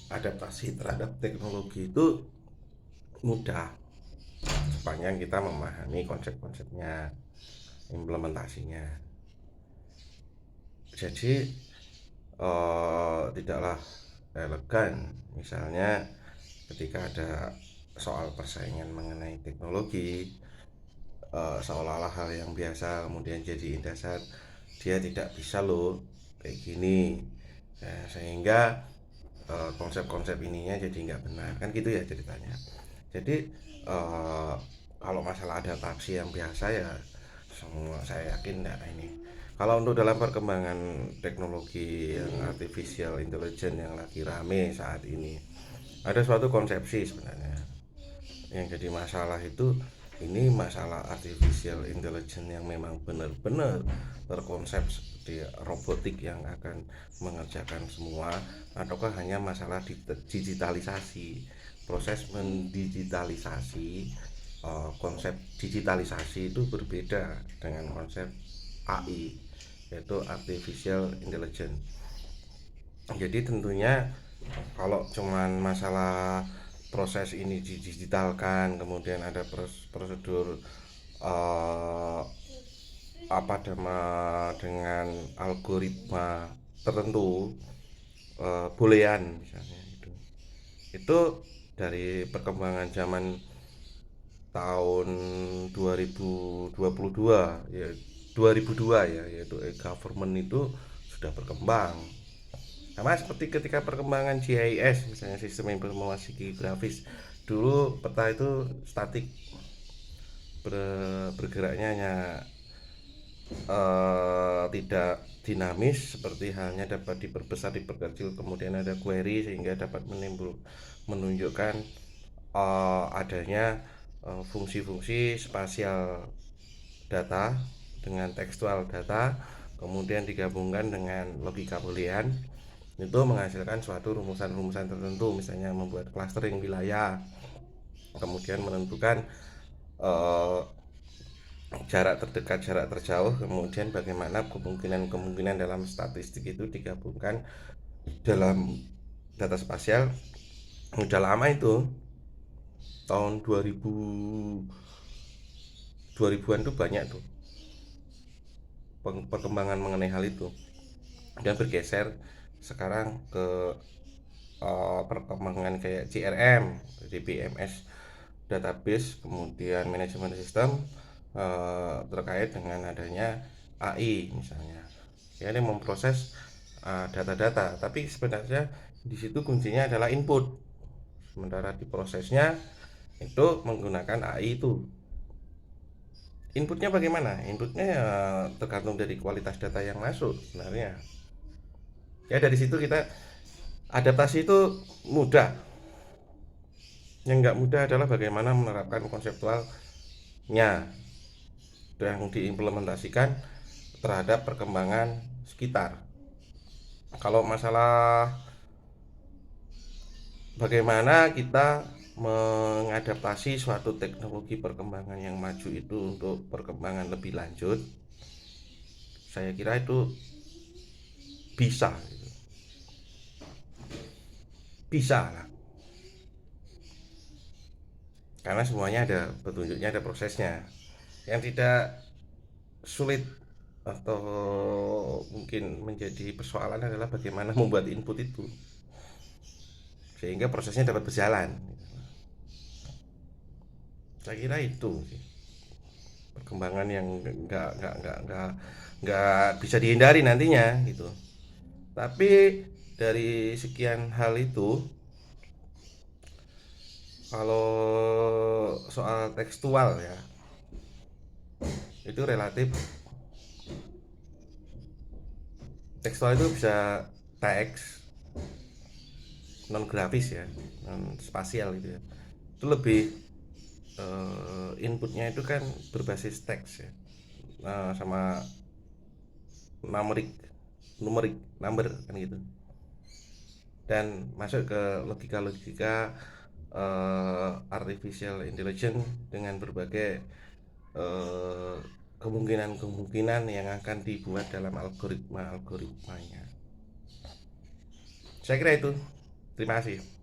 adaptasi terhadap teknologi itu mudah sepanjang kita memahami konsep-konsepnya, implementasinya. Jadi tidaklah elegan misalnya ketika ada soal persaingan mengenai teknologi, seolah-olah hal yang biasa kemudian jadi dasar dia tidak bisa loh kayak gini. Nah, sehingga konsep-konsep ininya jadi nggak benar kan gitu ya ceritanya. Jadi eh, kalau masalah adaptasi yang biasa ya semua saya yakin nggak ini. Kalau untuk dalam perkembangan teknologi yang artificial intelligence yang lagi rame saat ini, ada suatu konsepsi sebenarnya yang jadi masalah itu, ini masalah artificial intelligence yang memang benar-benar terkonsep seperti robotik yang akan mengerjakan semua, ataukah hanya masalah digitalisasi, proses mendigitalisasi. Konsep digitalisasi itu berbeda dengan konsep AI, yaitu artificial intelligence. Jadi tentunya kalau cuman masalah proses ini didigitalkan, kemudian ada prosedur eh, apa nama dengan algoritma tertentu, boolean misalnya itu dari perkembangan zaman tahun 2022 ya, 2002 ya, yaitu e-government itu sudah berkembang. Sama seperti ketika perkembangan GIS misalnya, sistem informasi geografis. Dulu peta itu statik, bergeraknya hanya tidak dinamis, seperti halnya dapat diperbesar diperkecil, kemudian ada query sehingga dapat menunjukkan adanya fungsi-fungsi spasial data dengan tekstual data, kemudian digabungkan dengan logika boolean, itu menghasilkan suatu rumusan-rumusan tertentu, misalnya membuat clustering wilayah, kemudian menentukan eh, jarak terdekat, jarak terjauh, kemudian bagaimana kemungkinan-kemungkinan dalam statistik itu digabungkan dalam data spasial. Udah lama itu, tahun 2000-an tuh banyak tuh perkembangan mengenai hal itu, dan bergeser sekarang ke perkembangan kayak CRM, jadi BMS database, kemudian manajemen sistem terkait dengan adanya AI misalnya. Ya, ini memproses data-data, tapi sebenarnya di situ kuncinya adalah input. Sementara di prosesnya itu menggunakan AI itu. Inputnya bagaimana? Inputnya ya tergantung dari kualitas data yang masuk sebenarnya. Ya dari situ kita adaptasi itu mudah. Yang nggak mudah adalah bagaimana menerapkan konseptualnya yang diimplementasikan terhadap perkembangan sekitar. Kalau masalah bagaimana kita mengadaptasi suatu teknologi perkembangan yang maju itu untuk perkembangan lebih lanjut, saya kira itu bisa, bisa lah, karena semuanya ada petunjuknya, ada prosesnya. Yang tidak sulit atau mungkin menjadi persoalan adalah bagaimana membuat input itu sehingga prosesnya dapat berjalan. Saya kira itu sih perkembangan yang nggak bisa dihindari nantinya gitu. Tapi dari sekian hal itu, kalau soal tekstual ya, itu relatif. Tekstual itu bisa teks, non grafis ya, non spasial gitu ya. Itu lebih inputnya itu kan berbasis teks ya, sama numerik, number kan gitu, dan masuk ke logika-logika artificial intelligence dengan berbagai eh, kemungkinan-kemungkinan yang akan dibuat dalam algoritma-algoritmanya. Saya kira itu. Terima kasih.